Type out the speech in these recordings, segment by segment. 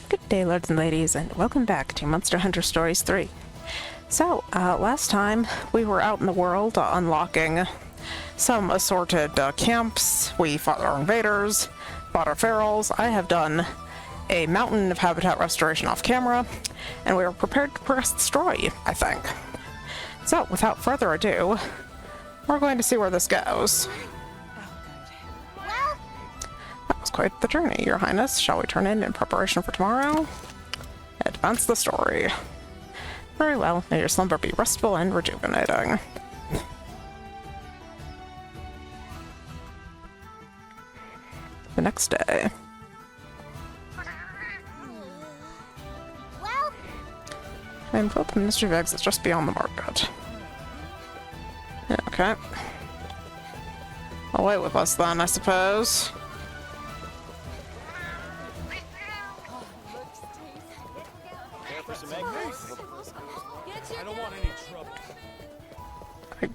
Good day, lords and ladies, and welcome back to Monster Hunter Stories 3. So, last time we were out in the world unlocking some assorted camps. We fought our invaders, fought our ferals. I have done a mountain of habitat restoration off camera, and we are prepared to press the story, I think. So, without further ado, we're going to see where this goes. That was quite the journey, Your Highness. Shall we turn in preparation for tomorrow? Advance the story. Very well. May your slumber be restful and rejuvenating. The next day. Well, I am told the Ministry of Eggs is just beyond the market. Okay. Away with us then, I suppose.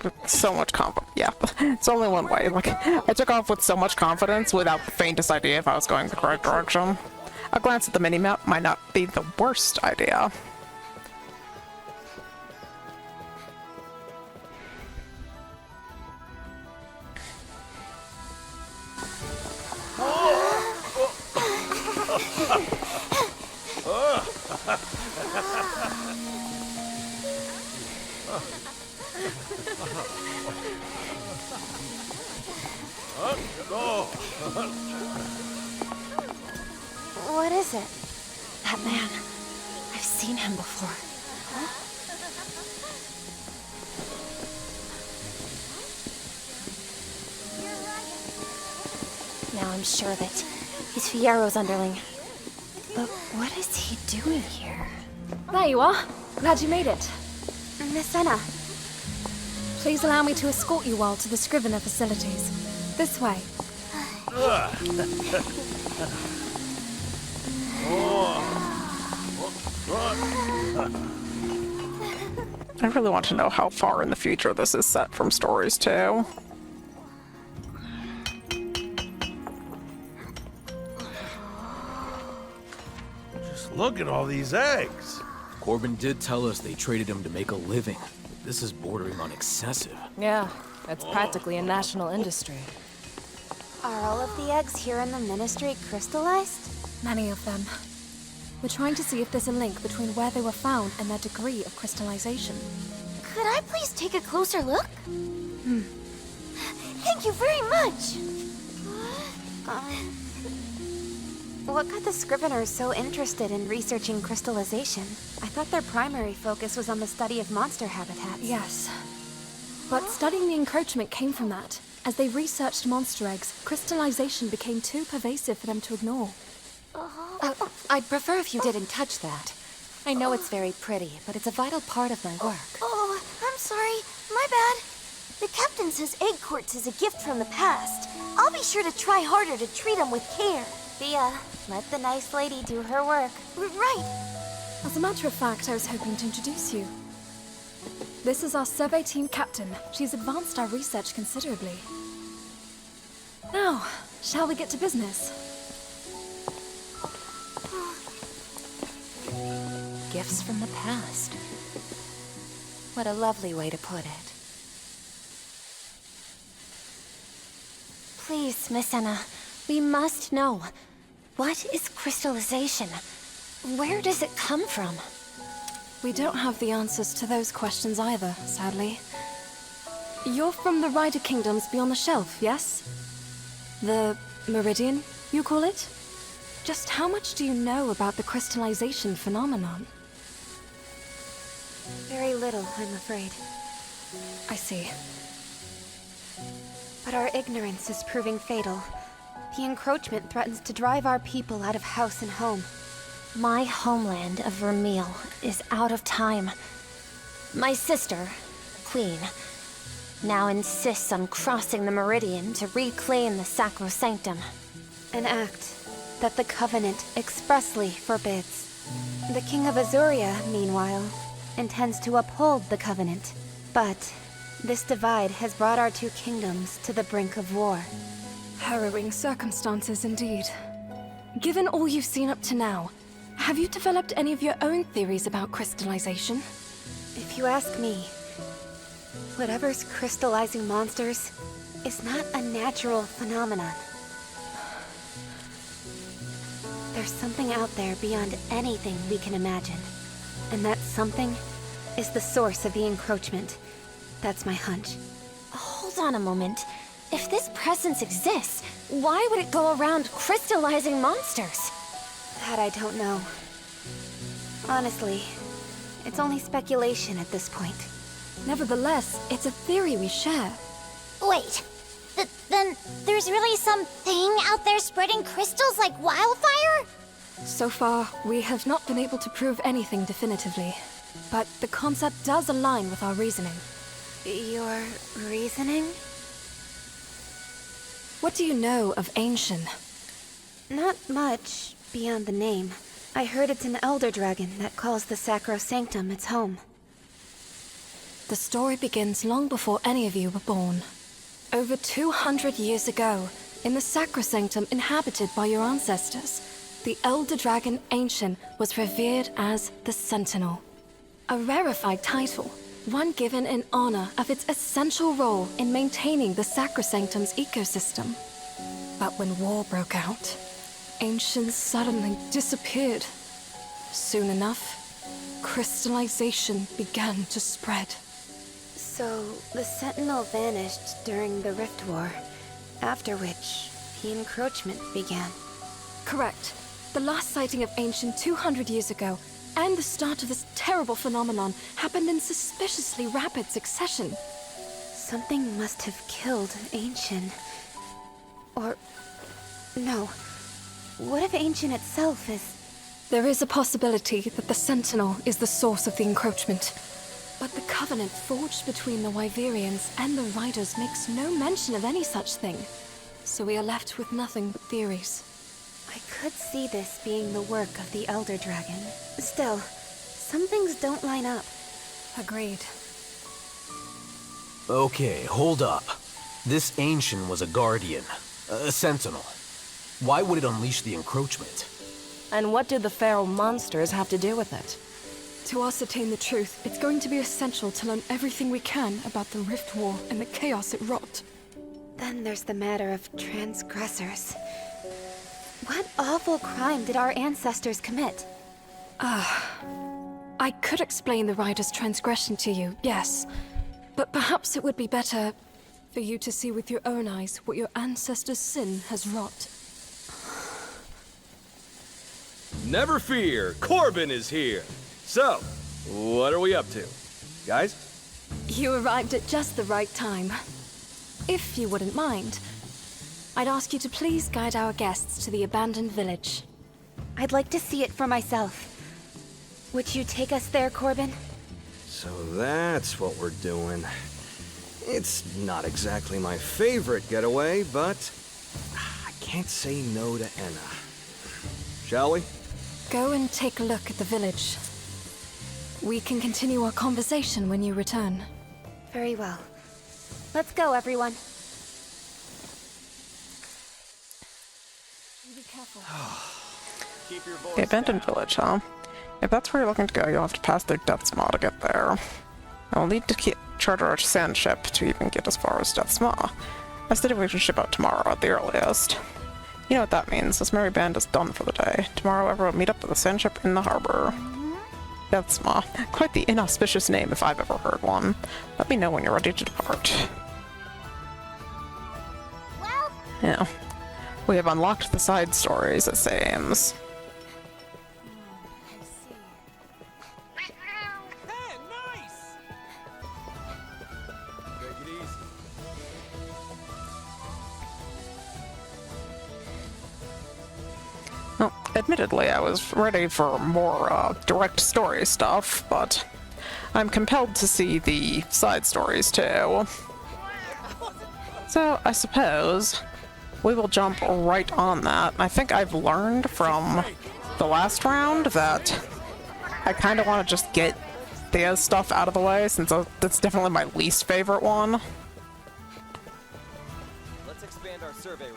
With so much confidence. Yeah, it's only one way. Like, I took off with so much confidence without the faintest idea if I was going the correct direction. A glance at the mini-map might not be the worst idea. what is it? That man. I've seen him before. Now I'm sure that he's Fiero's underling. But what is he doing here? There you are. Glad you made it. Miss Anna. Please allow me to escort you all to the Scrivener facilities. This way. I really want to know how far in the future this is set from Stories 2. Just look at all these eggs. Corbin did tell us they traded them to make a living. This is bordering on excessive. Yeah, that's practically a national industry. Are all of the eggs here in the Ministry crystallized? Many of them. We're trying to see if there's a link between where they were found and their degree of crystallization. Could I please take a closer look? Thank you very much! What got the Scriveners so interested in researching crystallization? I thought their primary focus was on the study of monster habitats. Yes. But studying the encroachment came from that. As they researched monster eggs, crystallization became too pervasive for them to ignore. I'd prefer if you didn't touch that. I know it's very pretty, but it's a vital part of my work. Oh, I'm sorry. My bad. The captain says egg quartz is a gift from the past. I'll be sure to try harder to treat them with care. Thea, let the nice lady do her work. Right. As a matter of fact, I was hoping to introduce you. This is our survey team captain. She's advanced our research considerably. Now, shall we get to business? Gifts from the past. What a lovely way to put it. Please, Miss Anna, we must know. What is crystallization? Where does it come from? We don't have the answers to those questions either, sadly. You're from the Rider Kingdoms beyond the shelf, yes? The Meridian, you call it? Just how much do you know about the crystallization phenomenon? Very little, I'm afraid. I see. But our ignorance is proving fatal. The encroachment threatens to drive our people out of house and home. My homeland of Vermeil is out of time. My sister, Queen, now insists on crossing the Meridian to reclaim the Sacrosanctum. An act that the Covenant expressly forbids. The King of Azuria, meanwhile, intends to uphold the Covenant. But this divide has brought our two kingdoms to the brink of war. Harrowing circumstances indeed. Given all you've seen up to now, Have you developed any of your own theories about crystallization? If you ask me, whatever's crystallizing monsters is not a natural phenomenon. There's something out there beyond anything we can imagine. And that something is the source of the encroachment. That's my hunch. Hold on a moment. If this presence exists, why would it go around crystallizing monsters? That I don't know. Honestly, it's only speculation at this point. Nevertheless, it's a theory we share. Wait, then there's really some thing out there spreading crystals like wildfire? So far, we have not been able to prove anything definitively. But the concept does align with our reasoning. Your reasoning? What do you know of Ancient? Not much beyond the name. I heard it's an elder dragon that calls the Sacrosanctum its home. The story begins long before any of you were born. Over 200 years ago, in the Sacrosanctum inhabited by your ancestors, the elder dragon Ancient was revered as the Sentinel. A rarefied title, one given in honor of its essential role in maintaining the Sacrosanctum's ecosystem. But when war broke out, Ancient suddenly disappeared. Soon enough, crystallization began to spread. So, the Sentinel vanished during the Rift War, after which the Encroachment began. Correct. The last sighting of Ancient 200 years ago, and the start of this terrible phenomenon happened in suspiciously rapid succession. Something must have killed Ancient. Or... no. What if Ancient itself is... There is a possibility that the Sentinel is the source of the encroachment. But the covenant forged between the Wyverians and the Riders makes no mention of any such thing. So we are left with nothing but theories. I could see this being the work of the Elder Dragon. Still, some things don't line up. Agreed. Okay, hold up. This Ancient was a guardian, a sentinel. Why would it unleash the encroachment? And what did the feral monsters have to do with it? To ascertain the truth, it's going to be essential to learn everything we can about the Rift War and the chaos it wrought. Then there's the matter of transgressors. What awful crime did our ancestors commit? I could explain the Rider's transgression to you, yes. But perhaps it would be better for you to see with your own eyes what your ancestors' sin has wrought. Never fear, Corbin is here. So, what are we up to? Guys? You arrived at just the right time. If you wouldn't mind, I'd ask you to please guide our guests to the abandoned village. I'd like to see it for myself. Would you take us there, Corbin? So that's what we're doing. It's not exactly my favorite getaway, but I can't say no to Enna. Shall we? Go and take a look at the village. We can continue our conversation when you return. Very well. Let's go, everyone. Be careful. The abandoned village, huh? If that's where you're looking to go, you'll have to pass through Death's Maw to get there. I'll need to charter a sand ship to even get as far as Death's Maw. I said we should ship out tomorrow at the earliest. You know what that means. This merry band is done for the day. Tomorrow everyone meet up with the sand ship in the harbor. Death's Maw. Quite the inauspicious name if I've ever heard one. Let me know when you're ready to depart. Well, Yeah. We have unlocked the side stories, it seems. Well, admittedly, I was ready for more direct story stuff, but I'm compelled to see the side stories too. So I suppose we will jump right on that. I think I've learned from the last round that I kind of want to just get Thea's stuff out of the way, since that's definitely my least favorite one. Let's expand our survey range.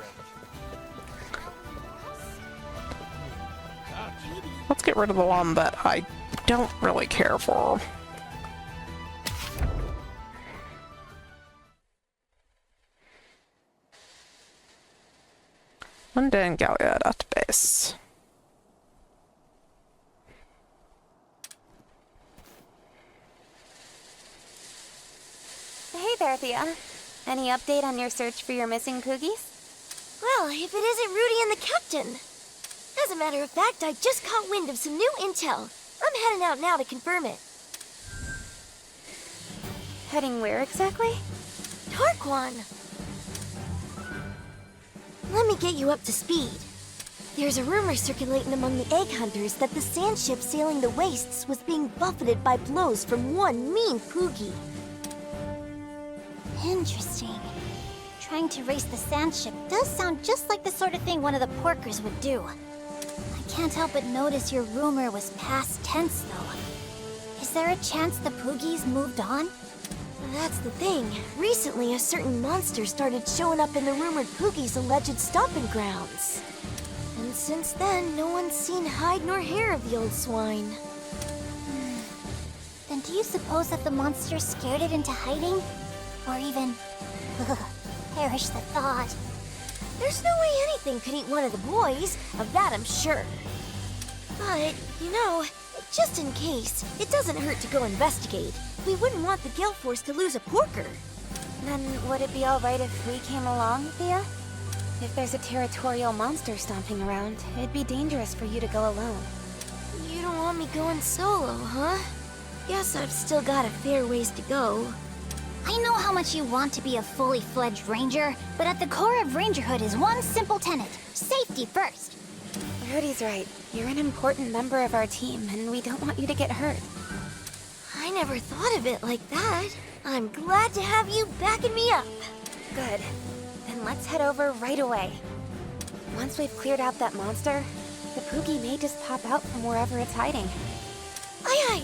Let's get rid of the one that I don't really care for. Mundane Gallia database. Hey there, Thea. Any update on your search for your missing Poogies? Well, if it isn't Rudy and the captain. As a matter of fact, I just caught wind of some new intel. I'm heading out now to confirm it. Heading where exactly? Tarquan! Let me get you up to speed. There's a rumor circulating among the egg hunters that the sand ship sailing the wastes was being buffeted by blows from one mean Poogie. Interesting. Trying to race the sand ship does sound just like the sort of thing one of the porkers would do. I can't help but notice your rumor was past tense, though. Is there a chance the Poogies moved on? That's the thing. Recently, a certain monster started showing up in the rumored Poogie's alleged stomping grounds. And since then, no one's seen hide nor hair of the old swine. Then do you suppose that the monster scared it into hiding? Or even... perish the thought. There's no way anything could eat one of the boys. Of that, I'm sure. But, you know, just in case, it doesn't hurt to go investigate. We wouldn't want the guild force to lose a porker. Then would it be alright if we came along, Thea? If there's a territorial monster stomping around, it'd be dangerous for you to go alone. You don't want me going solo, huh? Guess I've still got a fair ways to go. I know how much you want to be a fully fledged ranger, but at the core of rangerhood is one simple tenet: safety first. Rudy's right. You're an important member of our team, and we don't want you to get hurt. I never thought of it like that. I'm glad to have you backing me up. Good. Then let's head over right away. Once we've cleared out that monster, the Poogie may just pop out from wherever it's hiding. Aye aye.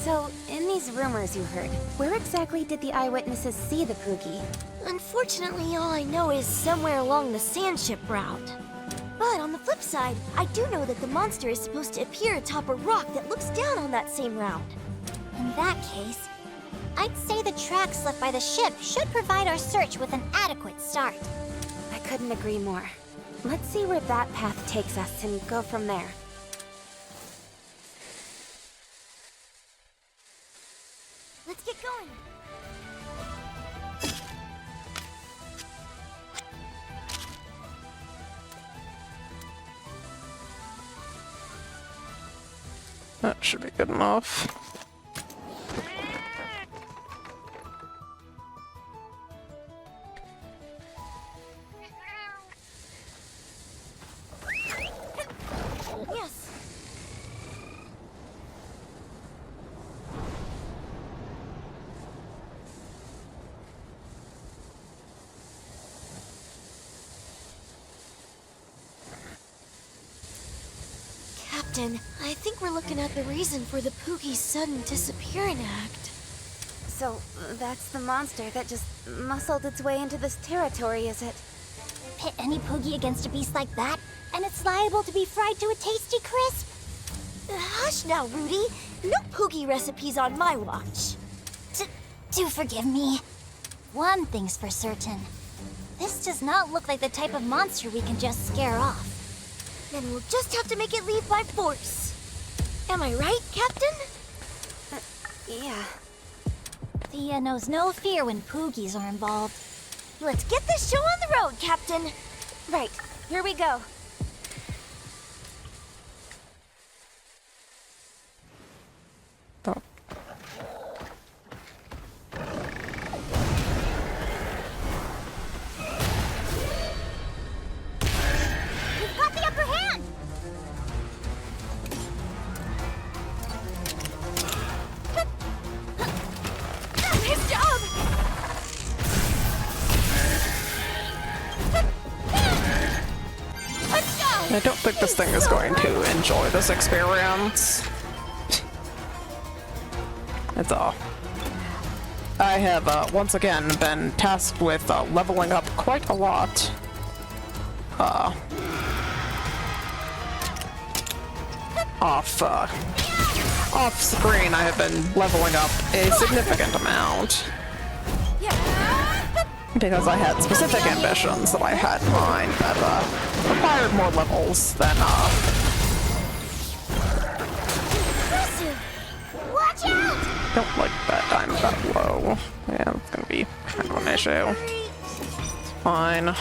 So, in these rumors you heard, where exactly did the eyewitnesses see the Poogie? Unfortunately, all I know is somewhere along the sand ship route. But on the flip side, I do know that the monster is supposed to appear atop a rock that looks down on that same route. In that case, I'd say the tracks left by the ship should provide our search with an adequate start. I couldn't agree more. Let's see where that path takes us and go from there. Let's get going. That should be good enough. Yes. Captain, I think we're looking at the reason for the Poogie's sudden disappearing act. So, that's the monster that just muscled its way into this territory, is it? Pit any Poogie against a beast like that, and it's liable to be fried to a tasty crisp. Hush now, Rudy. No Poogie recipes on my watch. Do forgive me. One thing's for certain. This does not look like the type of monster we can just scare off. Then we'll just have to make it leave by force. Am I right, Captain? Yeah. Thea knows no fear when Poogies are involved. Let's get this show on the road, Captain. Right. Here we go. Oh. We've got the upper hand! Nice job! Let's go! I don't think this thing is going to enjoy this experience. It's all. I have once again been tasked with leveling up quite a lot. off screen, I have been leveling up a significant amount. Because I had specific ambitions that I had in mind that required more levels than Watch out! don't like that I'm that low. Yeah, it's gonna be kind of an issue. It's fine.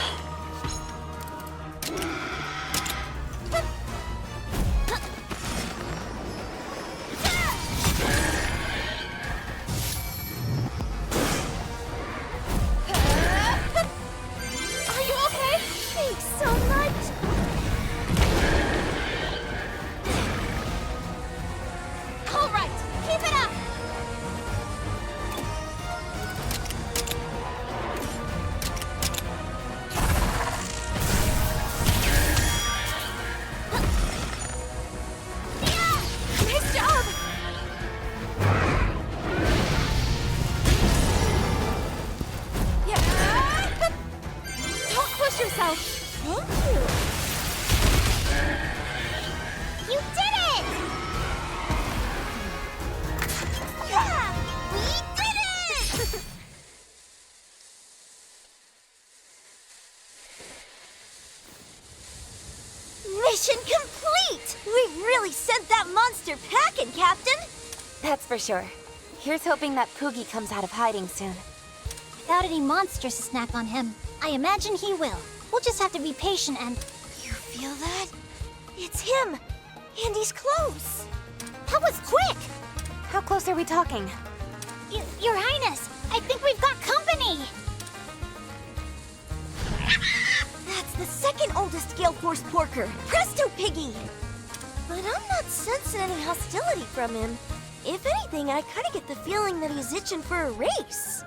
Mission complete! We really sent that monster packing, Captain! That's for sure. Here's hoping that Poogie comes out of hiding soon. Without any monsters to snack on him, I imagine he will. We'll just have to be patient and... You feel that? It's him! And he's close! That was quick! How close are we talking? Your Highness, I think we've got company! That's the second oldest Gale Force porker, Presto Piggy! But I'm not sensing any hostility from him. If anything, I kind of get the feeling that he's itching for a race.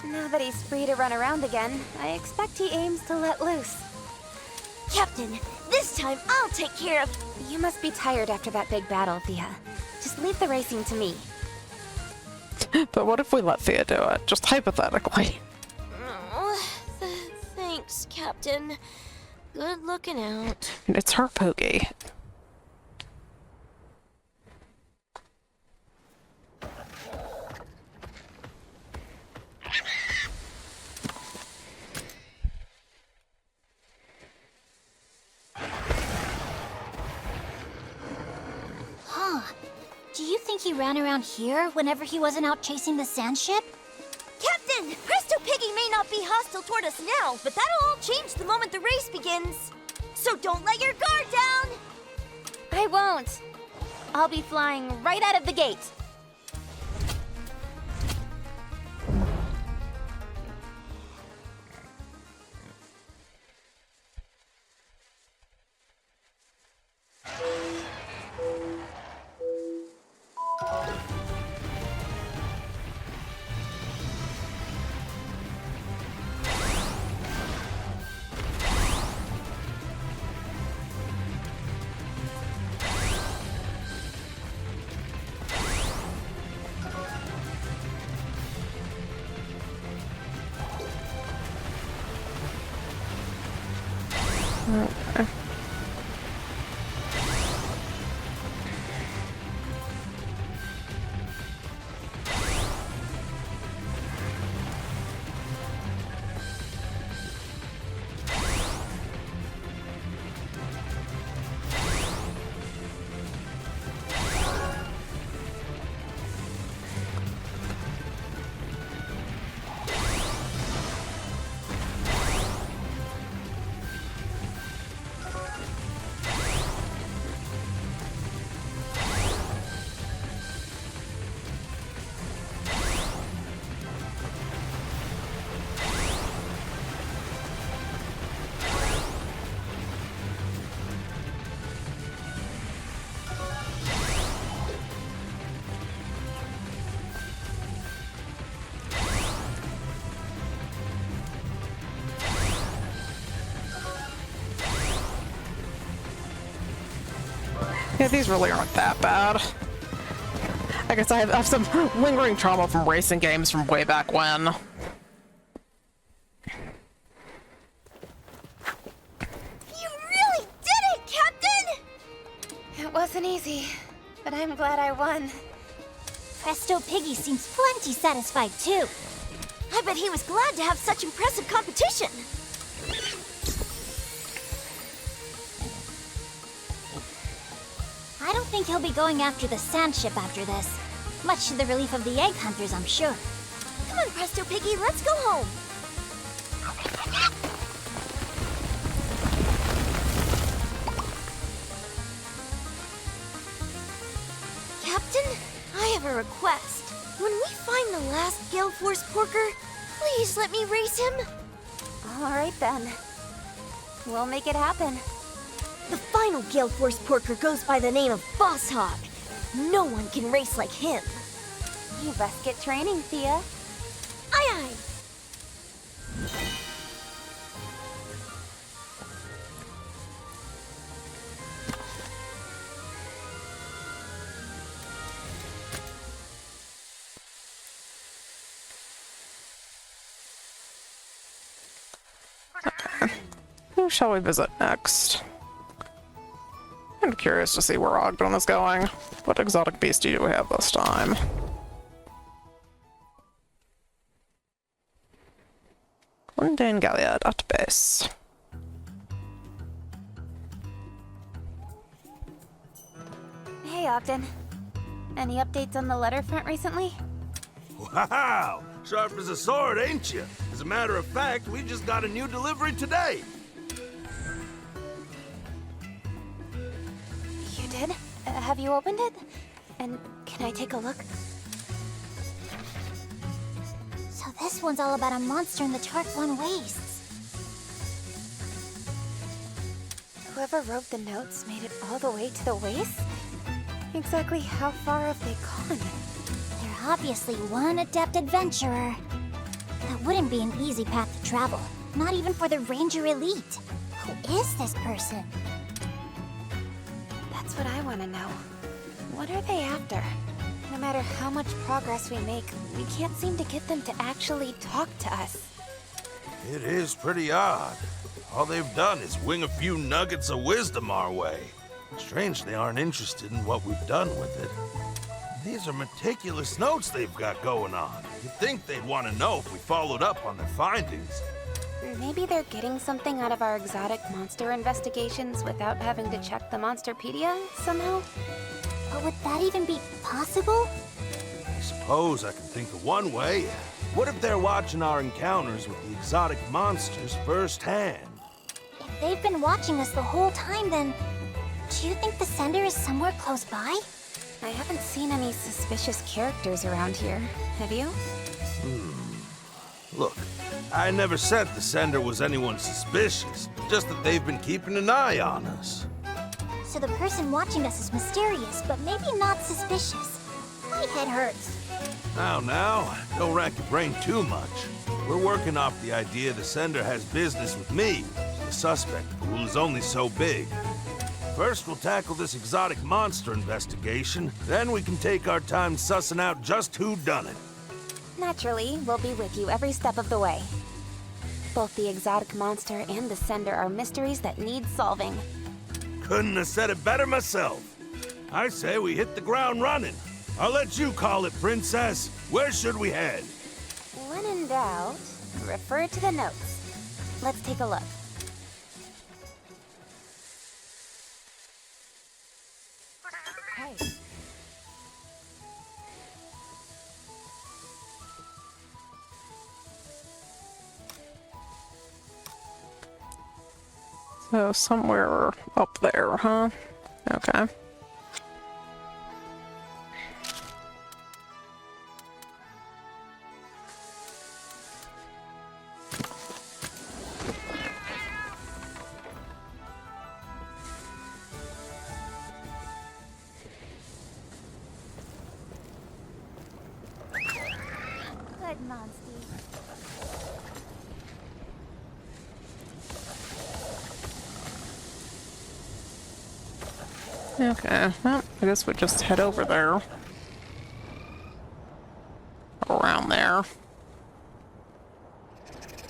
Now that he's free to run around again, I expect he aims to let loose. Captain, this time I'll take care of... You must be tired after that big battle, Thea. Just leave the racing to me. But what if we let Thea do it? Just hypothetically. Oh, thanks, Captain. Good looking out. It's her Poogie. Do you think he ran around here whenever he wasn't out chasing the sand ship? Captain! Presto Piggy may not be hostile toward us now, but that'll all change the moment the race begins. So don't let your guard down! I won't. I'll be flying right out of the gate. Okay. Yeah, these really aren't that bad. I guess I have some lingering trauma from racing games from way back when. You really did it, Captain! It wasn't easy, but I'm glad I won. Presto Piggy seems plenty satisfied too. I bet he was glad to have such impressive competition. I don't think he'll be going after the sand ship after this. Much to the relief of the egg hunters, I'm sure. Come on, Presto Piggy, let's go home. Captain, I have a request. When we find the last Gale Force Porker, please let me race him. Alright then. We'll make it happen. The final Gale Force Porker goes by the name of Boss Hog. No one can race like him. You best get training, Thea. Aye aye. Who shall we visit next? I'm curious to see where Ogden is going. What exotic beast do we have this time? Mundane Gallia database. Hey, Ogden. Any updates on the letter front recently? Wow! Sharp as a sword, ain't you? As a matter of fact, we just got a new delivery today. You did? Have you opened it? And can I take a look? So this one's all about a monster in the Tark 1 wastes. Whoever wrote the notes made it all the way to the waste? Exactly how far have they gone? They're obviously one adept adventurer. That wouldn't be an easy path to travel, not even for the Ranger Elite. Who is this person? That's what I want to know. What are they after? No matter how much progress we make, we can't seem to get them to actually talk to us. It is pretty odd. All they've done is wing a few nuggets of wisdom our way. Strange they aren't interested in what we've done with it. These are meticulous notes they've got going on. You'd think they'd want to know if we followed up on their findings. Maybe they're getting something out of our exotic monster investigations without having to check the Monsterpedia somehow? But would that even be possible? I suppose I can think of one way. What if they're watching our encounters with the exotic monsters firsthand? If they've been watching us the whole time, then do you think the sender is somewhere close by? I haven't seen any suspicious characters around here. Have you? Look, I never said the sender was anyone suspicious, just that they've been keeping an eye on us. So the person watching us is mysterious, but maybe not suspicious. My head hurts. Now, don't rack your brain too much. We're working off the idea the sender has business with me. The suspect pool is only so big. First, we'll tackle this exotic monster investigation, then we can take our time sussing out just who done it. Naturally, we'll be with you every step of the way. Both the exotic monster and the sender are mysteries that need solving. Couldn't have said it better myself. I say we hit the ground running. I'll let you call it, Princess. Where should we head? When in doubt, refer to the notes. Let's take a look. Hey. So somewhere up there, huh? Okay. Good monster. Okay, well, I guess we just head over there. Around there.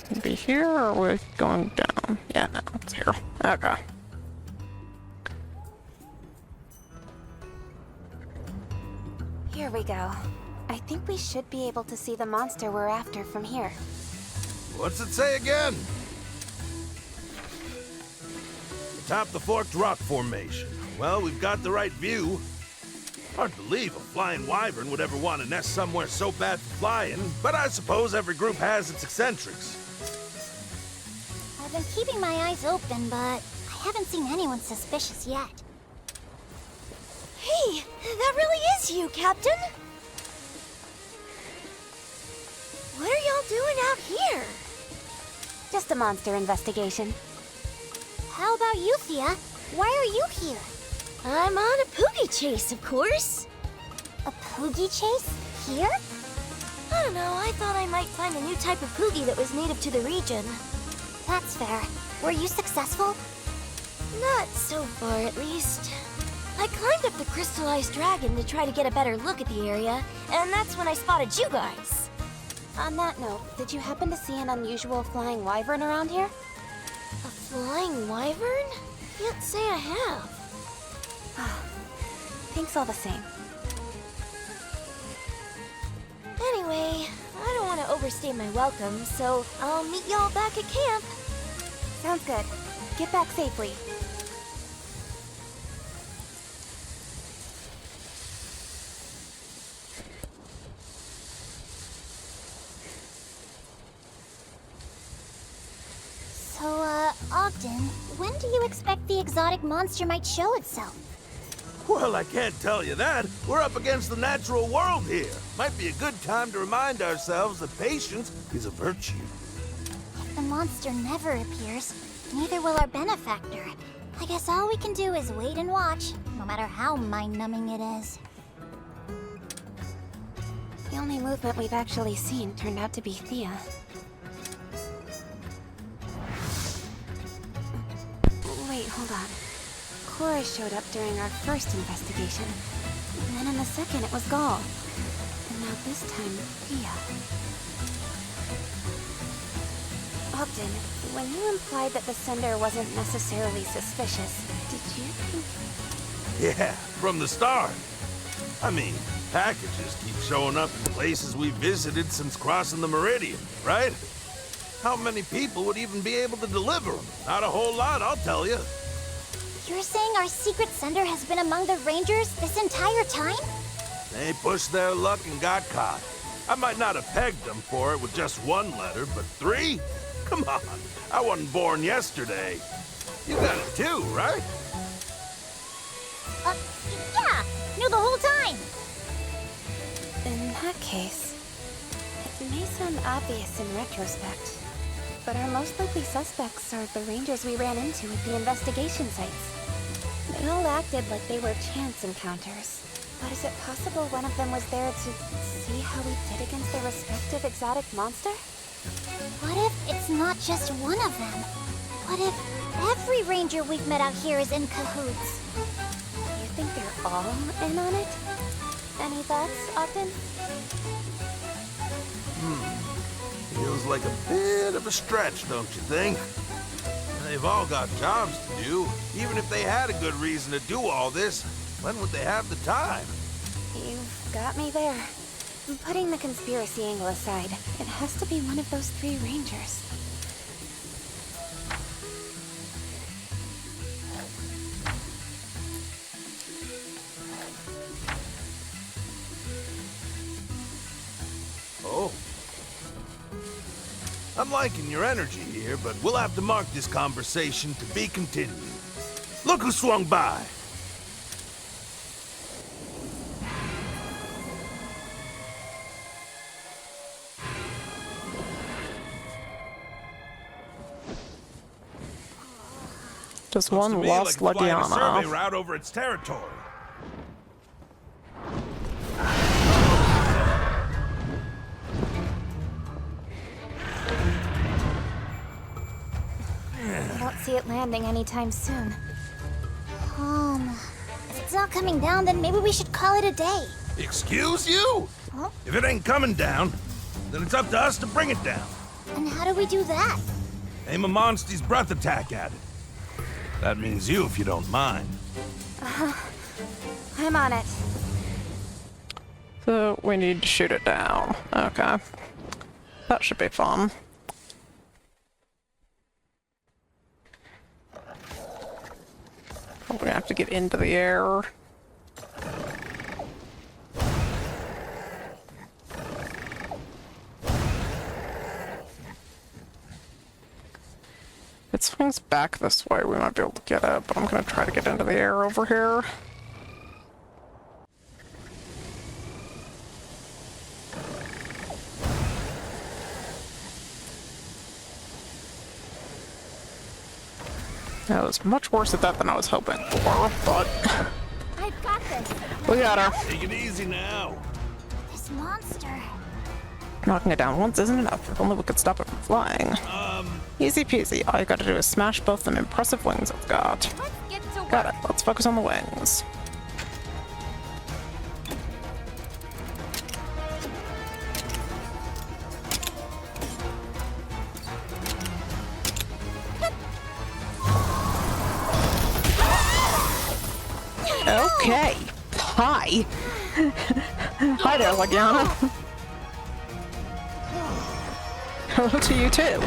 Maybe here, or are we going down? Yeah, no, it's here. Okay. Here we go. I think we should be able to see the monster we're after from here. What's it say again? Atop the forked rock formation. Well, we've got the right view. Hard to believe a flying wyvern would ever want to nest somewhere so bad for flying, but I suppose every group has its eccentrics. I've been keeping my eyes open, but I haven't seen anyone suspicious yet. Hey, that really is you, Captain. What are y'all doing out here? Just a monster investigation. How about you, Thea? Why are you here? I'm on a poogie chase, of course. A poogie chase? Here? I don't know, I thought I might find a new type of poogie that was native to the region. That's fair. Were you successful? Not so far, at least. I climbed up the crystallized dragon to try to get a better look at the area, and that's when I spotted you guys. On that note, did you happen to see an unusual flying wyvern around here? A flying wyvern? Can't say I have. Thanks all the same. Anyway, I don't want to overstay my welcome, so I'll meet y'all back at camp. Sounds good. Get back safely. So, Ogden, when do you expect the exotic monster might show itself? Well, I can't tell you that. We're up against the natural world here. Might be a good time to remind ourselves that patience is a virtue. If the monster never appears, neither will our benefactor. I guess all we can do is wait and watch, no matter how mind-numbing it is. The only movement we've actually seen turned out to be Thea. Wait, hold on. Cora showed up during our first investigation. And then in the second, it was Gaul. And now this time, Thea. Ogden, when you implied that the sender wasn't necessarily suspicious, did you think... Yeah, from the start. I mean, packages keep showing up in places we visited since crossing the Meridian, right? How many people would even be able to deliver them? Not a whole lot, I'll tell you. You're saying our secret sender has been among the Rangers this entire time? They pushed their luck and got caught. I might not have pegged them for it with just one letter, but 3? Come on, I wasn't born yesterday. You got it too, right? Yeah, knew the whole time. In that case, it may sound obvious in retrospect, but our most likely suspects are the Rangers we ran into at the investigation sites. They all acted like they were chance encounters. But is it possible one of them was there to see how we did against their respective exotic monster? What if it's not just one of them? What if every ranger we've met out here is in cahoots? You think they're all in on it? Any thoughts, Ogden? Feels like a bit of a stretch, don't you think? They've all got jobs to do. Even if they had a good reason to do all this, when would they have the time? You've got me there. Putting the conspiracy angle aside, it has to be one of those 3 Rangers. Oh. I'm liking your energy here, but we'll have to mark this conversation to be continued. Look who swung by! Just Looks to one me lost like flying a Legiana. survey route over its territory. I don't see it landing anytime soon. If it's not coming down, then maybe we should call it a day. Excuse you? Huh? If it ain't coming down, then it's up to us to bring it down. And how do we do that? Aim a monster's breath attack at it. That means you, if you don't mind. I'm on it. So we need to shoot it down. Okay. That should be fun. We're gonna have to get into the air. If it swings back this way, we might be able to get it, but I'm gonna try to get into the air over here. I was much worse at that than I was hoping for, but I've got this. we got her. Take it easy now. This monster. Knocking it down once isn't enough. If only we could stop it from flying. Easy peasy. All you gotta do is smash both them impressive wings it's got. Let's get to work. Got it. Let's focus on the wings. Okay. Hi. Hi there, Legiana. Hello to you too.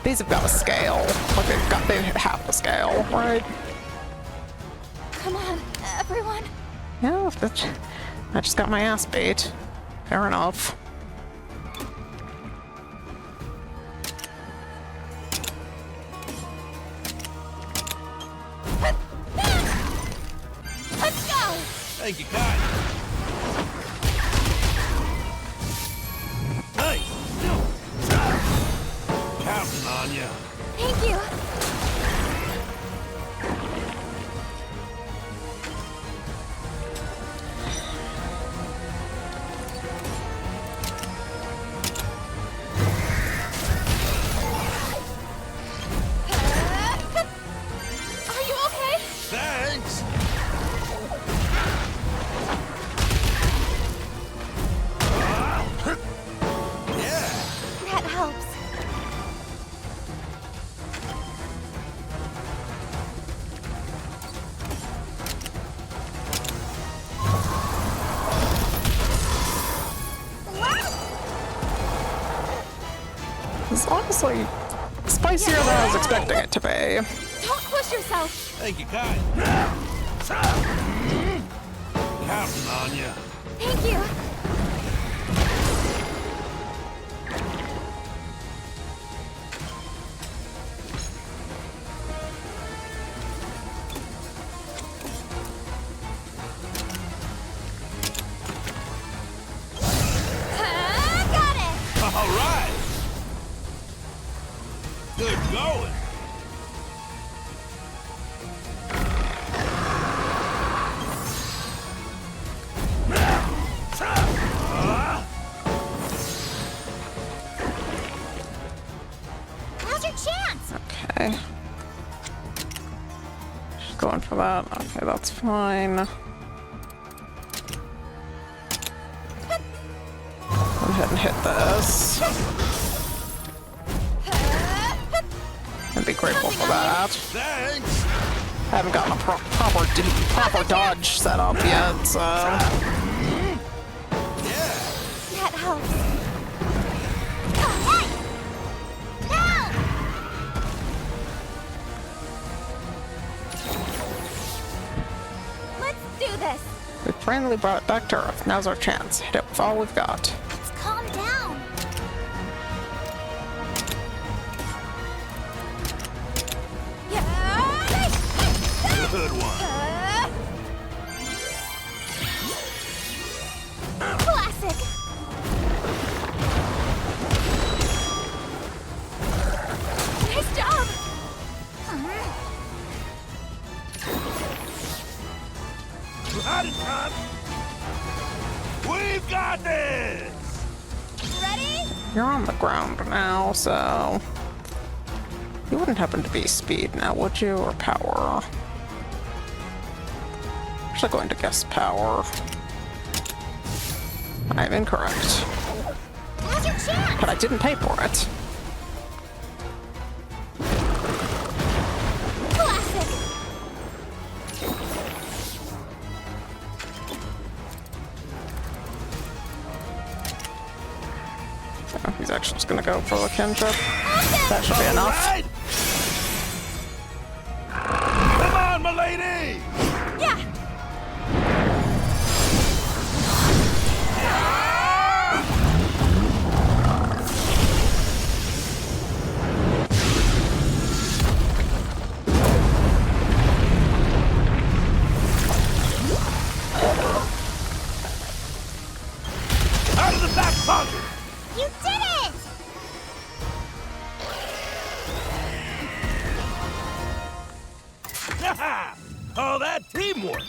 These have got a scale. Like they have a scale, right? Come on, everyone. Yeah, I just got my ass beat. Fair enough. Let's go. Thank you, Kai. Hey! Counting on you. Thank you. Are you okay? Thanks. Yeah. That helps. It's honestly spicier than I was expecting it to be. Don't push yourself. Thank you, Kai. Counting on you. Thank you. Got it. All right. Good going. Now's your chance. Okay. She's going for that. Okay, that's fine. Go ahead and hit this. And be grateful for that. Thanks. I haven't gotten a proper dodge set up yet, so... That helps. Hey! No! Let's do this. We finally brought it back to Earth. Now's our chance. Hit it with all we've got. Let's calm down. Good one. Classic. Nice job. Out of time. We've got this. Ready? You're on the ground now, so... You wouldn't happen to be speed now, would you? Or power? Actually going to guess power. I'm incorrect. Now's your chance. But I didn't pay for it. Classic. actually just gonna go for the kinship. That should be enough. Right. Come on, milady! Yeah! Out of the back pocket! You did it! All that teamwork!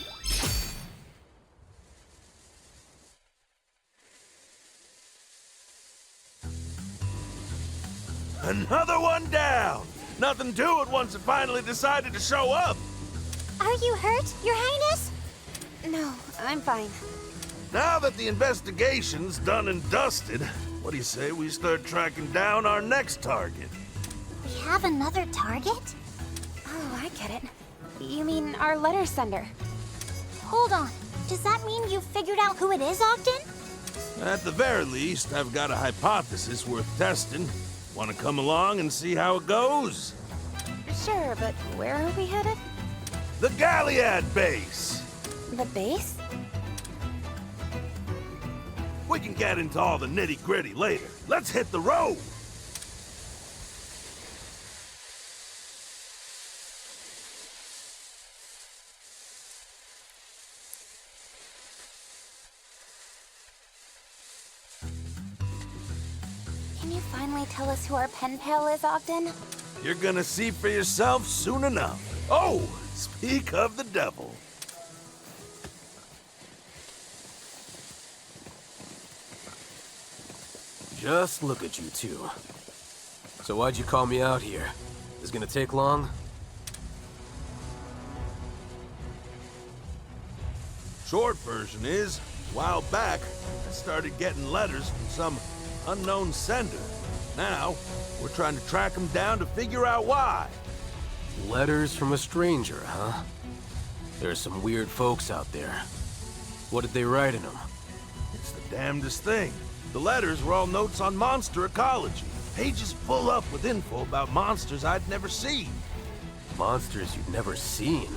Another one down! Nothing to it once it finally decided to show up! Are you hurt, Your Highness? No, I'm fine. Now that the investigation's done and dusted, what do you say we start tracking down our next target? We have another target? Oh, I get it. You mean our letter sender? Hold on. Does that mean you figured out who it is, Ogden? At the very least, I've got a hypothesis worth testing. Want to come along and see how it goes? Sure, but where are we headed? The Galliad base! The base? We can get into all the nitty-gritty later. Let's hit the road! Can you finally tell us who our pen pal is, Ogden? You're gonna see for yourself soon enough. Oh, speak of the devil. Just look at you two. So why'd you call me out here? Is it gonna take long? Short version is, a while back, I started getting letters from some unknown sender. Now, we're trying to track him down to figure out why. Letters from a stranger, huh? There's some weird folks out there. What did they write in them? It's the damnedest thing. The letters were all notes on monster ecology. Pages full up with info about monsters I'd never seen. Monsters you'd never seen?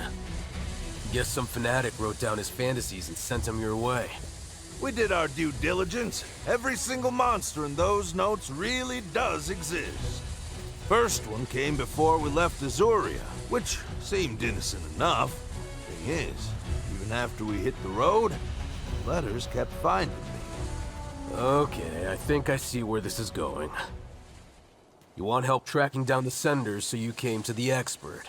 Guess some fanatic wrote down his fantasies and sent them your way. We did our due diligence. Every single monster in those notes really does exist. First one came before we left Azuria, which seemed innocent enough. Thing is, even after we hit the road, the letters kept finding me. Okay, I think I see where this is going. You want help tracking down the senders, so you came to the expert.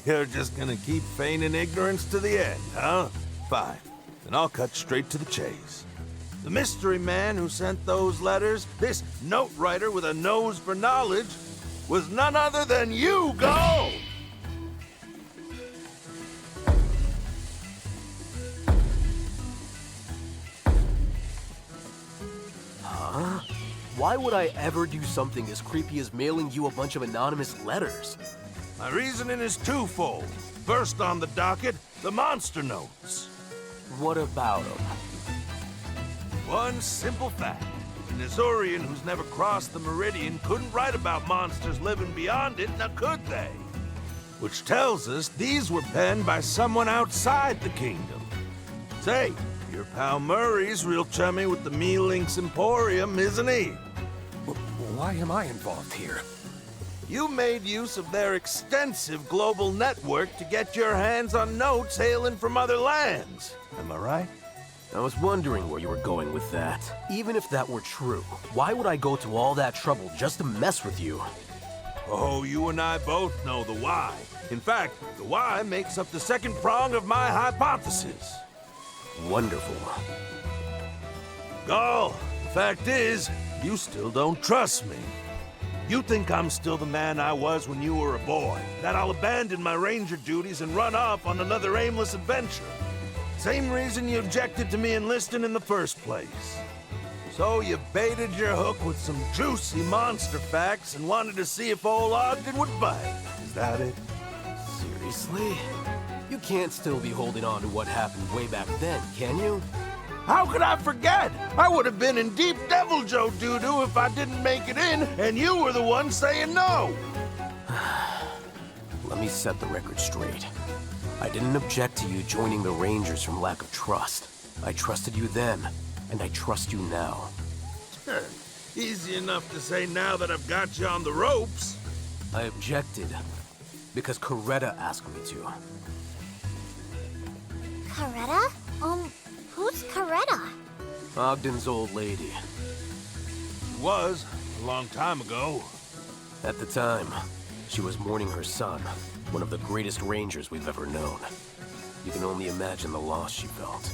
You're just gonna keep feigning ignorance to the end, huh? Fine. Then I'll cut straight to the chase. The mystery man who sent those letters, this note writer with a nose for knowledge, was none other than you, Go! Huh? Why would I ever do something as creepy as mailing you a bunch of anonymous letters? My reasoning is twofold. First on the docket, the monster notes. What about them? One simple fact. An Azorian who's never crossed the Meridian couldn't write about monsters living beyond it, now could they? Which tells us these were penned by someone outside the kingdom. Say, your pal Murray's real chummy with the Me-Links Emporium, isn't he? Why am I involved here? You made use of their extensive global network to get your hands on notes hailing from other lands. Am I right? I was wondering where you were going with that. Even if that were true, why would I go to all that trouble just to mess with you? Oh, you and I both know the why. In fact, the why makes up the second prong of my hypothesis. Wonderful. Gall, the fact is, you still don't trust me. You think I'm still the man I was when you were a boy, that I'll abandon my ranger duties and run off on another aimless adventure. Same reason you objected to me enlisting in the first place. So you baited your hook with some juicy monster facts and wanted to see if old Ogden would bite. Is that it? Seriously? You can't still be holding on to what happened way back then, can you? How could I forget? I would have been in deep Devil Joe doo-doo if I didn't make it in, and you were the one saying no. Let me set the record straight. I didn't object to you joining the Rangers from lack of trust. I trusted you then, and I trust you now. Easy enough to say now that I've got you on the ropes. I objected because Coretta asked me to. Coretta? Who's Coretta? Ogden's old lady. It was, a long time ago. At the time, she was mourning her son, one of the greatest Rangers we've ever known. You can only imagine the loss she felt.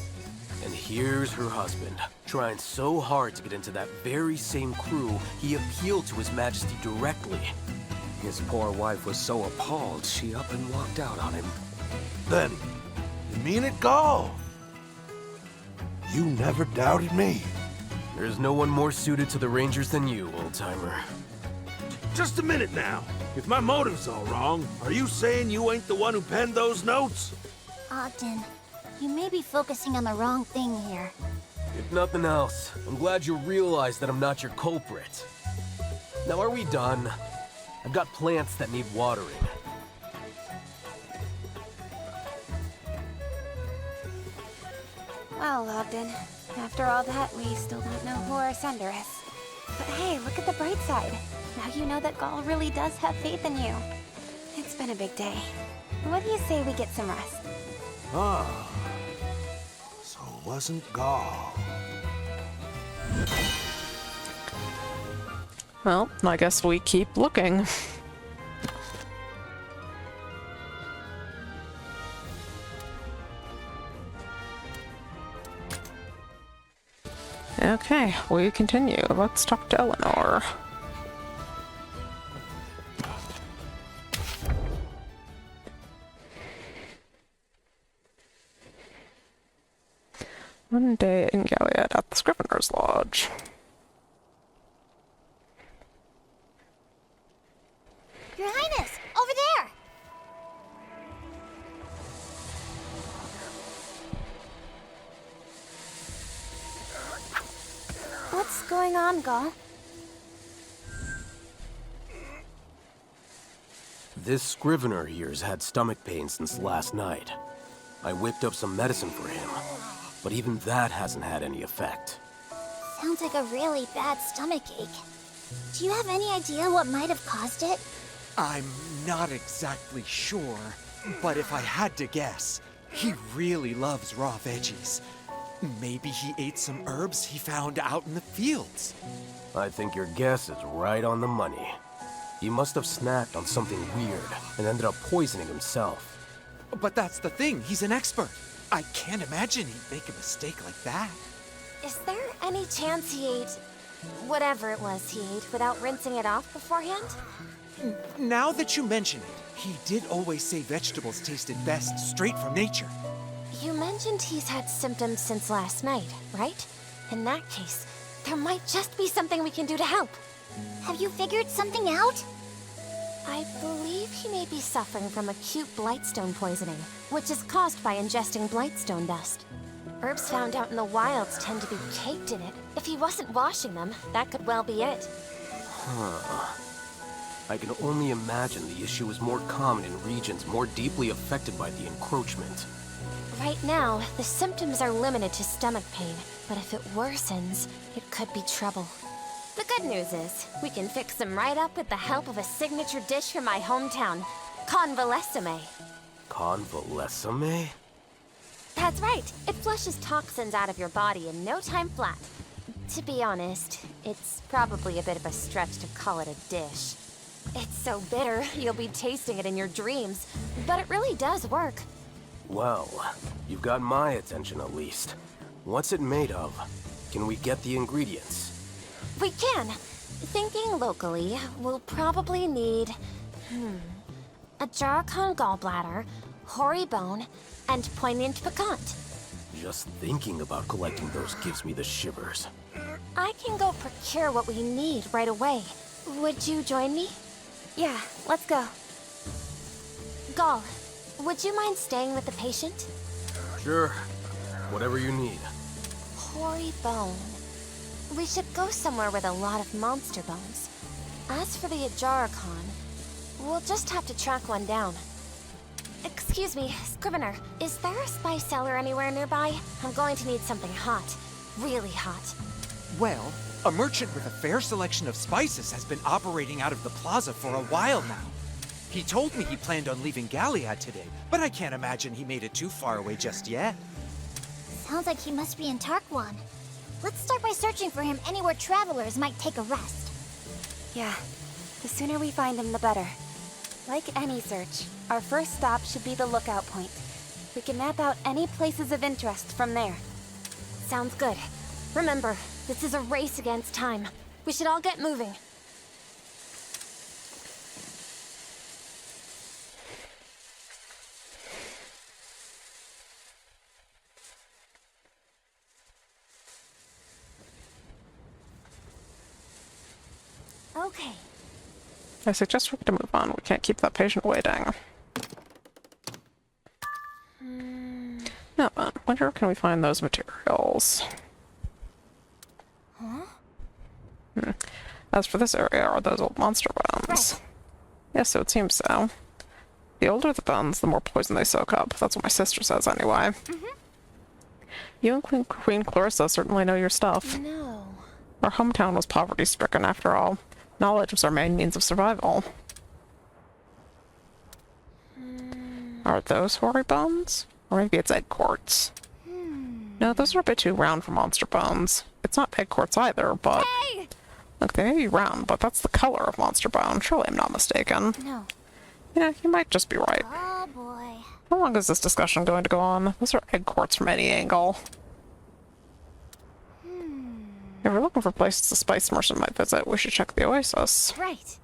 And here's her husband, trying so hard to get into that very same crew, he appealed to His Majesty directly. His poor wife was so appalled, she up and walked out on him. Then, you mean it, Gall? You never doubted me. There's no one more suited to the Rangers than you, old-timer. Just a minute now. If my motive's all wrong, are you saying you ain't the one who penned those notes? Ogden, you may be focusing on the wrong thing here. If nothing else, I'm glad you realize that I'm not your culprit. Now, are we done? I've got plants that need watering. Well, Ogden, after all that, we still don't know who our sender is. But hey, look at the bright side. Now you know that Gall really does have faith in you. It's been a big day. What do you say we get some rest? Ah, so it wasn't Gall. Well, I guess we keep looking. Okay, we continue. Let's talk to Eleanor. One day in Gilead at the Scrivener's Lodge. Your Highness, over there! What's going on, Gall? This Scrivener here's had stomach pain since last night. I whipped up some medicine for him, but even that hasn't had any effect. Sounds like a really bad stomachache. Do you have any idea what might have caused it? I'm not exactly sure, but if I had to guess, he really loves raw veggies. Maybe he ate some herbs he found out in the fields. I think your guess is right on the money. He must have snacked on something weird and ended up poisoning himself. But that's the thing, he's an expert. I can't imagine he'd make a mistake like that. Is there any chance he ate whatever it was he ate without rinsing it off beforehand? Now that you mention it, he did always say vegetables tasted best straight from nature. You mentioned he's had symptoms since last night, right? In that case, there might just be something we can do to help. Have you figured something out? I believe he may be suffering from acute blightstone poisoning, which is caused by ingesting blightstone dust. Herbs found out in the wilds tend to be caked in it. If he wasn't washing them, that could well be it. Huh. I can only imagine the issue is more common in regions more deeply affected by the encroachment. Right now, the symptoms are limited to stomach pain, but if it worsens, it could be trouble. The good news is, we can fix him right up with the help of a signature dish from my hometown, convalescime. Convalescime? That's right. It flushes toxins out of your body in no time flat. To be honest, it's probably a bit of a stretch to call it a dish. It's so bitter, you'll be tasting it in your dreams, but it really does work. Well, you've got my attention at least. What's it made of? Can we get the ingredients? We can. Thinking locally, we'll probably need... a Jaracon gallbladder, hoary bone, and poignant piquant. Just thinking about collecting those gives me the shivers. I can go procure what we need right away. Would you join me? Yeah, let's go. Gall, would you mind staying with the patient? Sure. Whatever you need. Hoary bone. We should go somewhere with a lot of monster bones. As for the Ajaricon, we'll just have to track one down. Excuse me, Scrivener, is there a spice cellar anywhere nearby? I'm going to need something hot. Really hot. Well, a merchant with a fair selection of spices has been operating out of the plaza for a while now. He told me he planned on leaving Galliad today, but I can't imagine he made it too far away just yet. Sounds like he must be in Tarquan. Let's start by searching for him anywhere travelers might take a rest. Yeah, the sooner we find him, the better. Like any search, our first stop should be the lookout point. We can map out any places of interest from there. Sounds good. Remember, this is a race against time. We should all get moving. Okay. I suggest we to move on. We can't keep that patient waiting. Now then, where can we find those materials? Huh? As for this area, are those old monster bones? Right. Yes, so it seems so. The older the bones, the more poison they soak up. That's what my sister says anyway. You and Queen Clarissa certainly know your stuff. No. Our hometown was poverty-stricken after all. Knowledge was our main means of survival. Are those hoary bones? Or maybe it's egg quartz. No, those are a bit too round for monster bones. It's not egg quartz either, but... Hey! Look, they may be round, but that's the color of monster bone. Surely I'm not mistaken. No. Yeah, you might just be right. Oh boy. How long is this discussion going to go on? Those are egg quartz from any angle. If we're looking for places the spice merchant might visit, we should check the oasis. Right.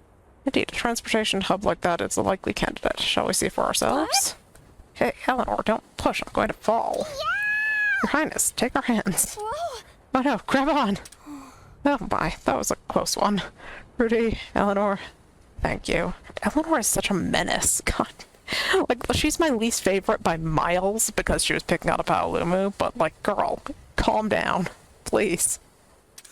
Indeed, a transportation hub like that is a likely candidate. Shall we see for ourselves? Hey, Eleanor, don't push. I'm going to fall. Yeah! Your Highness, take our hands. Whoa! Oh no, grab on. Oh my, that was a close one. Rudy, Eleanor, thank you. Eleanor is such a menace. God. Like, she's my least favorite by miles because she was picking out a Paolumu, but like, girl, calm down, please.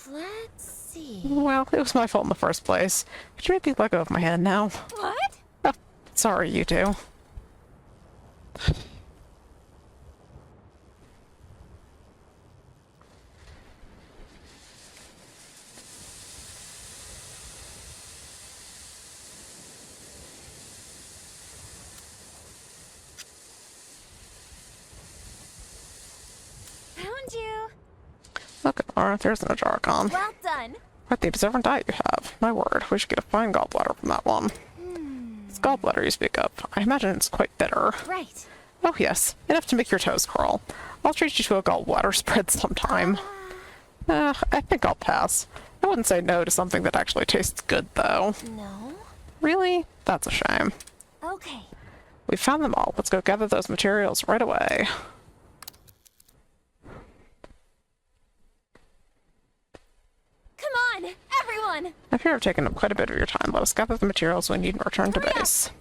Let's see. Well, it was my fault in the first place. Could you maybe let go of my hand now? What? Oh, sorry, you two. Found you. Look, Eleanor, there's an Ajaricon. Well done. What the observant eye you have. My word, we should get a fine gallbladder from that one. This gallbladder you speak of, I imagine it's quite bitter. Right. Oh yes, enough to make your toes curl. I'll treat you to a gallbladder spread sometime. I think I'll pass. I wouldn't say no to something that actually tastes good, though. No. Really? That's a shame. Okay. We've found them all. Let's go gather those materials right away. Come on, everyone! I fear I've taken up quite a bit of your time. Let us gather the materials we need and return to base.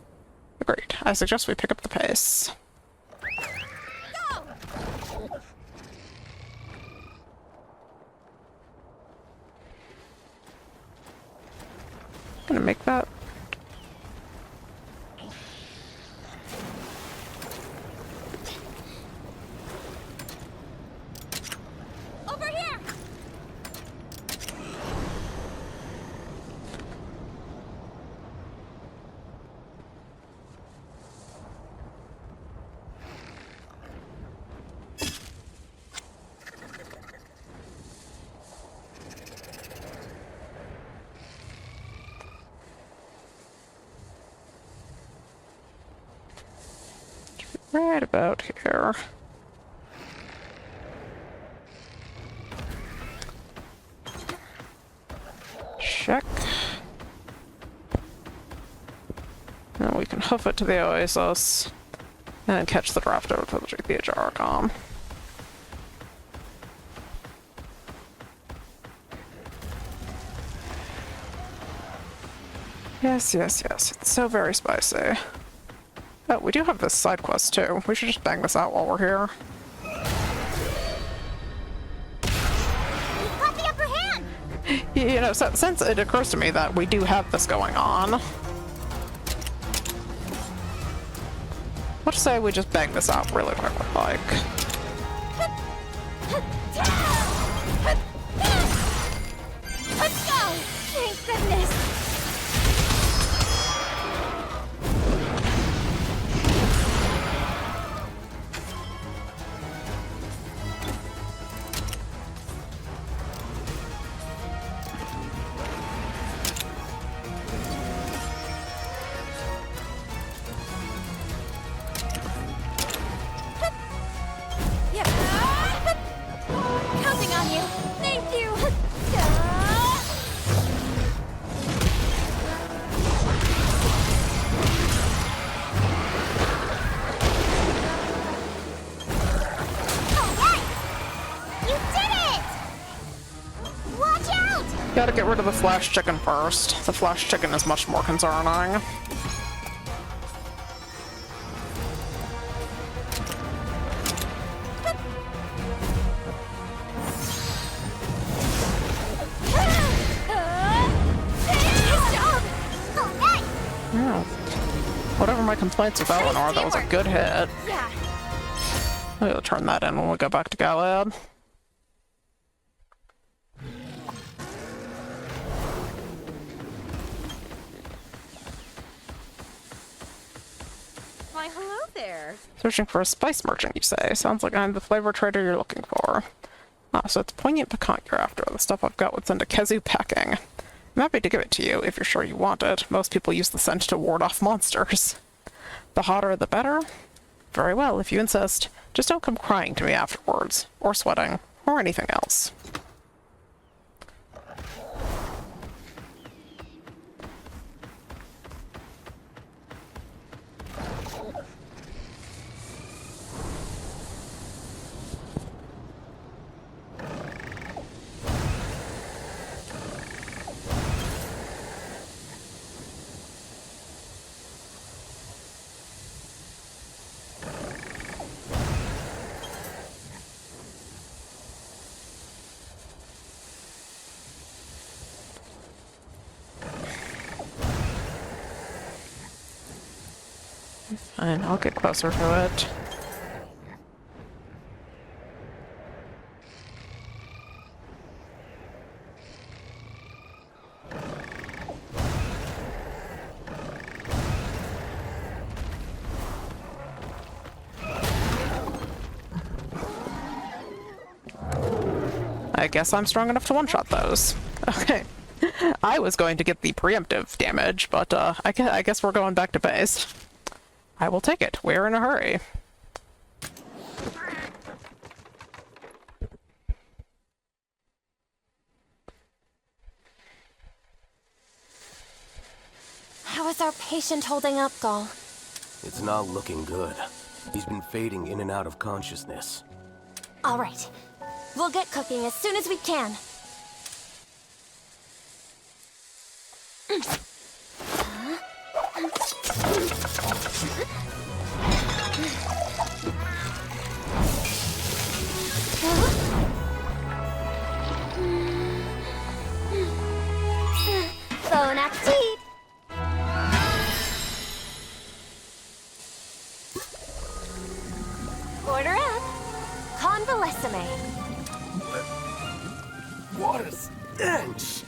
Agreed. I suggest we pick up the pace. Go! Gonna make that. Over here! Right about here. Check. Now we can hoof it to the oasis and catch the draft over to the Ajaricon. Yes, yes, yes. It's so very spicy. Oh, we do have this side quest too. We should just bang this out while we're here. We've got the upper hand! You know, so, since it occurs to me that we do have this going on, let's say we just bang this out really quick, like. Let's go! Thank goodness! Counting on you! Thank you! Gotta get rid of the flash chicken first. The flash chicken is much more concerning. Yeah. Whatever my complaints with Eleanor, that was a good hit. Yeah. We'll turn that in when we go back to Galad. Why, hello there. Searching for a spice merchant, you say? Sounds like I'm the flavor trader you're looking for. Ah, so it's poignant piquant you're after. The stuff I've got would send a Kezu packing. I'm happy to give it to you, if you're sure you want it. Most people use the scent to ward off monsters. The hotter, the better? Very well, if you insist. Just don't come crying to me afterwards, or sweating, or anything else. Fine, I'll get closer to it. I guess I'm strong enough to one-shot those. Okay. I was going to get the preemptive damage, but I guess we're going back to base. I will take it. We're in a hurry. How is our patient holding up, Gall? It's not looking good. He's been fading in and out of consciousness. All right. We'll get cooking as soon as we can. Bon appetit! Order up. Convalescime. What a stench!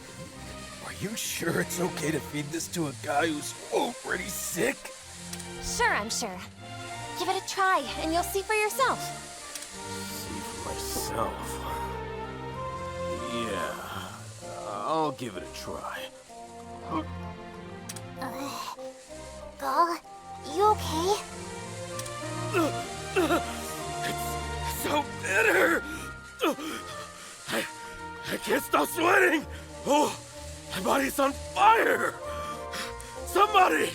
Are you sure it's okay to feed this to a guy who's already sick? Sure, I'm sure. Give it a try, and you'll see for yourself. See for myself. Yeah, I'll give it a try. Gall, you okay? It's so bitter! I can't stop sweating! Oh, my body's on fire! Somebody!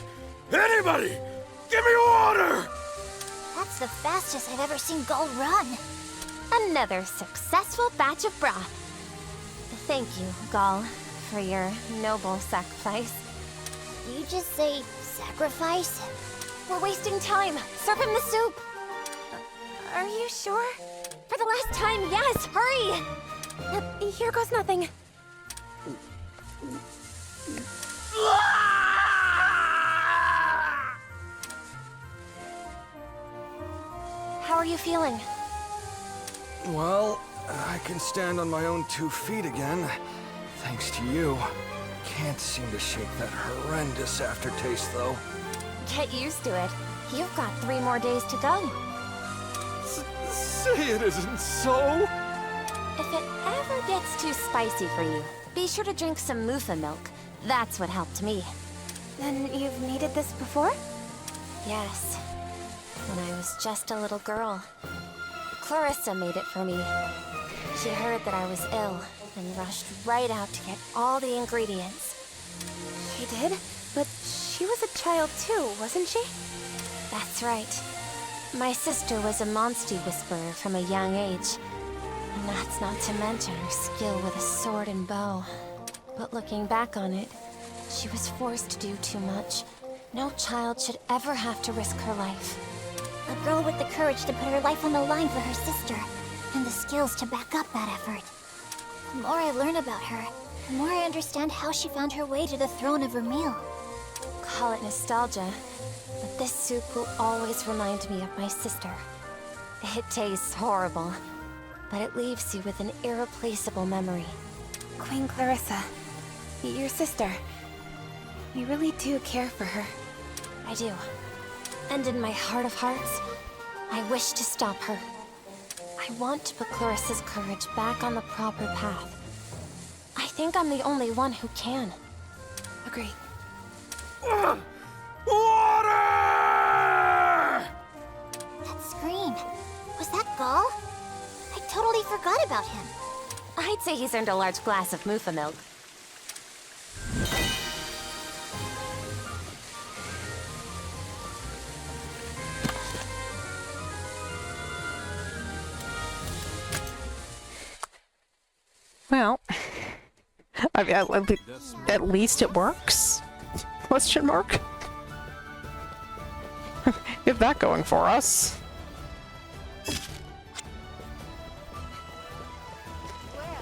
Anybody! Give me water! That's the fastest I've ever seen Gall run. Another successful batch of broth. Thank you, Gall, for your noble sacrifice. You just say sacrifice? We're wasting time. Serve him the soup. Are you sure? For the last time, yes! Hurry! Here goes nothing. How are you feeling? Well, I can stand on my own 2 feet again. Thanks to you. Can't seem to shake that horrendous aftertaste, though. Get used to it. You've got 3 more days to go. Say it isn't so! If it ever gets too spicy for you, be sure to drink some Mufa milk. That's what helped me. Then you've needed this before? Yes. When I was just a little girl. Clarissa made it for me. She heard that I was ill and rushed right out to get all the ingredients. She did? But she was a child too, wasn't she? That's right. My sister was a Monstie Whisperer from a young age. And that's not to mention her skill with a sword and bow. But looking back on it, she was forced to do too much. No child should ever have to risk her life. A girl with the courage to put her life on the line for her sister, and the skills to back up that effort. The more I learn about her, the more I understand how she found her way to the throne of Vermeil. Call it nostalgia, but this soup will always remind me of my sister. It tastes horrible, but it leaves you with an irreplaceable memory. Queen Clarissa, your sister. You really do care for her. I do. And in my heart of hearts, I wish to stop her. I want to put Clarissa's courage back on the proper path. I think I'm the only one who can. Agree. Water! That scream, was that Gull? I totally forgot about him. I'd say he's earned a large glass of Mufa milk. Well, I mean, at least it works? Question mark? Get that going for us.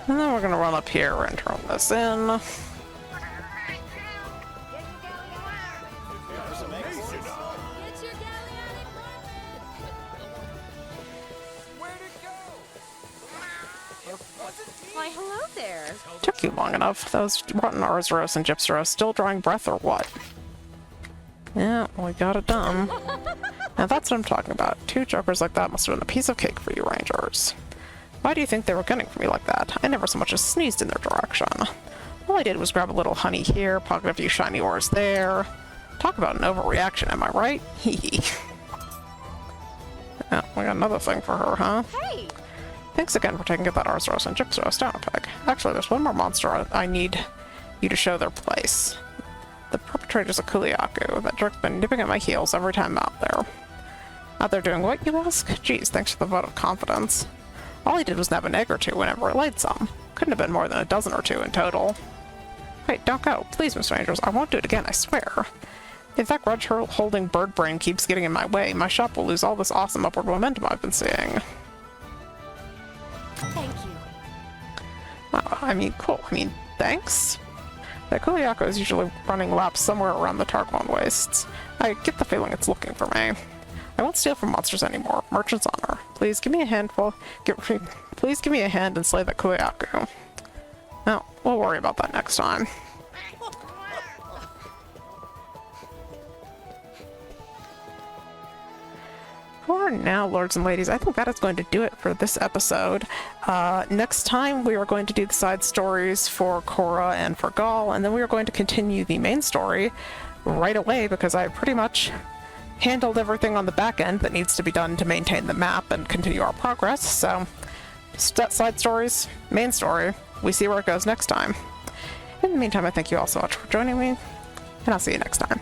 And then we're gonna run up here and turn this in. Why, hello there. Took you long enough. Those rotten Arzuros and Gypseros still drawing breath or what? Yeah, we got it done. Now that's what I'm talking about. 2 jokers like that must have been a piece of cake for you Rangers. Why do you think they were gunning for me like that? I never so much as sneezed in their direction. All I did was grab a little honey here, pocket a few shiny ores there. Talk about an overreaction, am I right? Hee. Yeah, we got another thing for her, huh? Hey! Thanks again for taking that Arzuros and Gypseros down a peg. Actually, there's one more monster I need you to show their place. The perpetrators of Kuliaku. That jerk's been nipping at my heels every time I'm out there. Out there doing what, you ask? Geez, thanks for the vote of confidence. All he did was nab an egg or 2 whenever it laid some. Couldn't have been more than a dozen or 2 in total. Wait, don't go. Please, Miss Rangers, I won't do it again, I swear. If that grudge-holding bird brain keeps getting in my way, my shop will lose all this awesome upward momentum I've been seeing. Thank you. I mean, cool. I mean, thanks? The Kuliako is usually running laps somewhere around the Tarquon wastes. I get the feeling it's looking for me. I won't steal from monsters anymore. Merchant's honor. Please give me a handful. Please give me a hand and slay that Kuliaku. No, we'll worry about that next time. For now, lords and ladies, I think that is going to do it for this episode. Next time, we are going to do the side stories for Cora and for Gaul, and then we are going to continue the main story right away because I pretty much handled everything on the back end that needs to be done to maintain the map and continue our progress. So, side stories, main story, we see where it goes next time. In the meantime, I thank you all so much for joining me, and I'll see you next time.